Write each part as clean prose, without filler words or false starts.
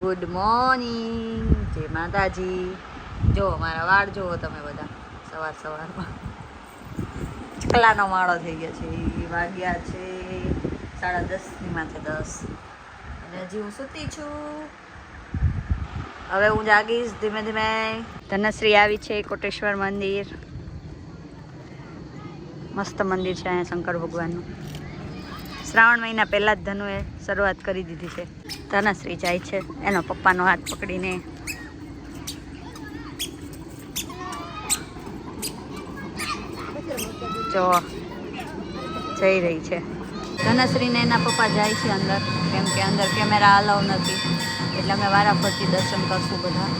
Good morning, જય માતાજી. જો મારા વાળ જુઓ તમે બધા, સવારમાં ચકલાનો માળો થઈ ગયો છે. વાગ્યા છે 10:30 માથે 10 અને હજી હું સૂતી છું. હવે હું જાગીશ ધીમે ધીમે. ધનશ્રી આવી છે કોટેશ્વર મંદિર. મસ્ત મંદિર છે અહીંયા શંકર ભગવાનનું. શ્રાવણ મહિના પહેલાં જ ધનુએ શરૂઆત કરી દીધી છે. ધનશ્રી જાય છે એનો પપ્પાનો હાથ પકડીને. જો જઈ રહી છે ધનશ્રીને. એના પપ્પા જાય છે અંદર, કેમ કે અંદર કેમેરા અલાઉ નથી, એટલે અમે વારાફરતી દર્શન કરશું બધા.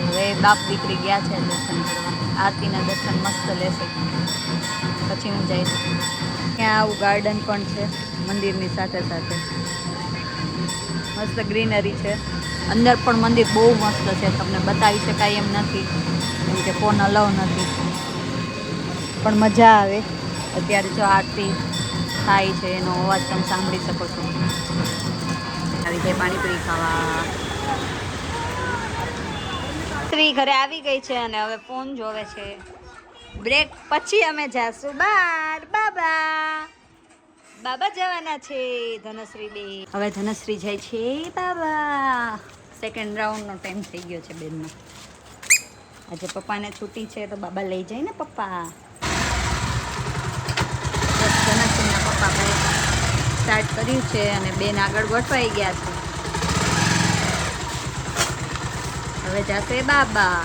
હવે બાપ દીકરી ગયા છે દર્શન કરવા. આરતીના દર્શન મસ્ત લેશે, પછી હું જઈશ. ત્યાં આવું ગાર્ડન પણ છે મંદિરની સાથે સાથે. મસ્ત ગ્રીનરી છે. અંદર પણ મંદિર બહુ મસ્ત છે, તમને બતાવી શકાય એમ નથી કેમ કે ફોન અલાઉ નથી, પણ મજા આવે. અત્યારે જો આરતી થાય છે એનો અવાજ તમે સાંભળી શકો છો. આવી જાય પાણીપુરી ખાવા. સ્ત્રી ઘરે આવી ગઈ છે અને હવે ફોન જોવે છે. બ્રેક પછી અમે જાશું બહાર. બાબા જવાના છે ધનશ્રી બે. હવે ધનશ્રી જાય છે બાબા. સેકન્ડ રાઉન્ડનો ટાઈમ થઈ ગયો છે બેનનો. આજે પપ્પાને છૂટી છે તો બાબા લઈ જાય ને પપ્પા. બસ ધનશ્રીના પપ્પા ભાઈ સ્ટાર્ટ કર્યું છે અને બેન આગળ ગોઠવાઈ ગયા છે. હવે જશે બાબા.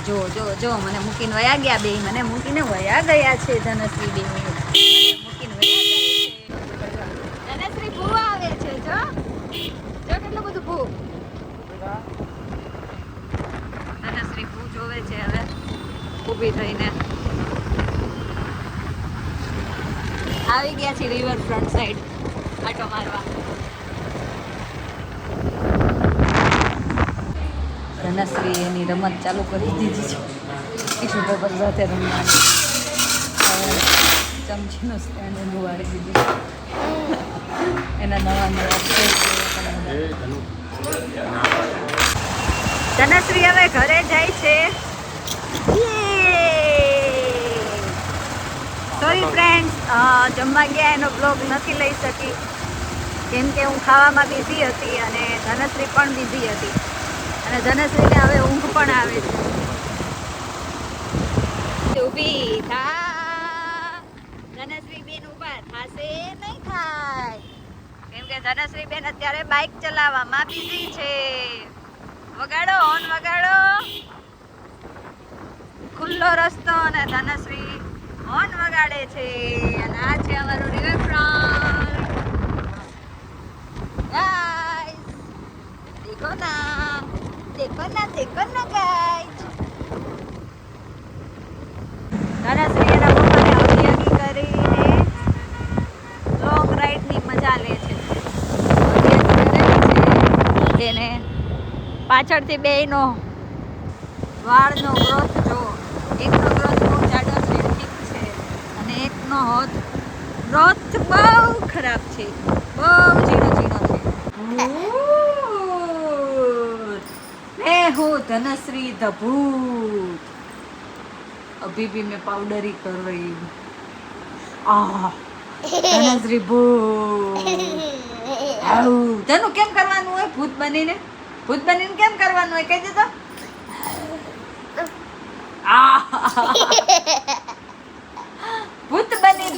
જો જો જો મને મૂકીને વયા ગયા બે. મને મૂકીને વયા ગયા છે ધનશ્રી બે. મૂકીને વયા ગયા છે. ધનશ્રી ભૂ આવે છે. જો જો કેટલું બધું ભૂ. ધનશ્રી ભૂ જોવે છે હવે ઊભી થઈને. આવી ગયા છે રિવર ફ્રન્ટ સાઈડ આટો મારવા. ધનશ્રી એની રમત ચાલુ કરી દીધી છે. ટીશ્યુ પેપર સાથે રમવાની. ચમચીનું સ્ટેન્ડ એનું વાળી દીધું છે. એના નવા ધનશ્રી હવે ઘરે જાય છે. સોરી ફ્રેન્ડ્સ, જમવા ગયા એનો બ્લોગ નથી લઈ શકી કેમ કે હું ખાવામાં બિઝી હતી અને ધનશ્રી પણ બિઝી હતી. અને ધનશ્રીને હવે ઊંઘ પણ આવે છે. ઊભી થા. ધનશ્રી બેન ઊભા થાશે નહીં થાય કેમ કે ધનશ્રી બેન અત્યારે બાઇક ચલાવવામાં બિઝી છે. વગાડો, હોર્ન વગાડો. ખુલ્લો રસ્તો અને ધનશ્રી હોર્ન વગાડે છે. અને આ છે અમારું રિવરફ્રન્ટ. ગાઈસ દેખો ના, દેખો ના, દેખો ના ગાઈસ. ધનશ્રી એના પપ્પાને હગી કરીને લોંગ રાઈડની મજા લે છે. તેને પાછળથી બેયનો વાળનો ગ્રોથ જો. એકનો ગ્રોથ બહુ જાડો છે, ઠીક છે, અને એકનો ગ્રોથ બહુ ખરાબ છે, બહુ ઝીણો ઝીણો છે. मैं हूँ धनश्री द भूत. अभी भी मैं पाउडर ही कर रही हूँ. ધનશ્રી ભૂત. તને કેમ કરવાનું હોય ભૂત બનીને? ભૂત બનીને કેમ કરવાનું હોય કહી દે તો. ભૂત બની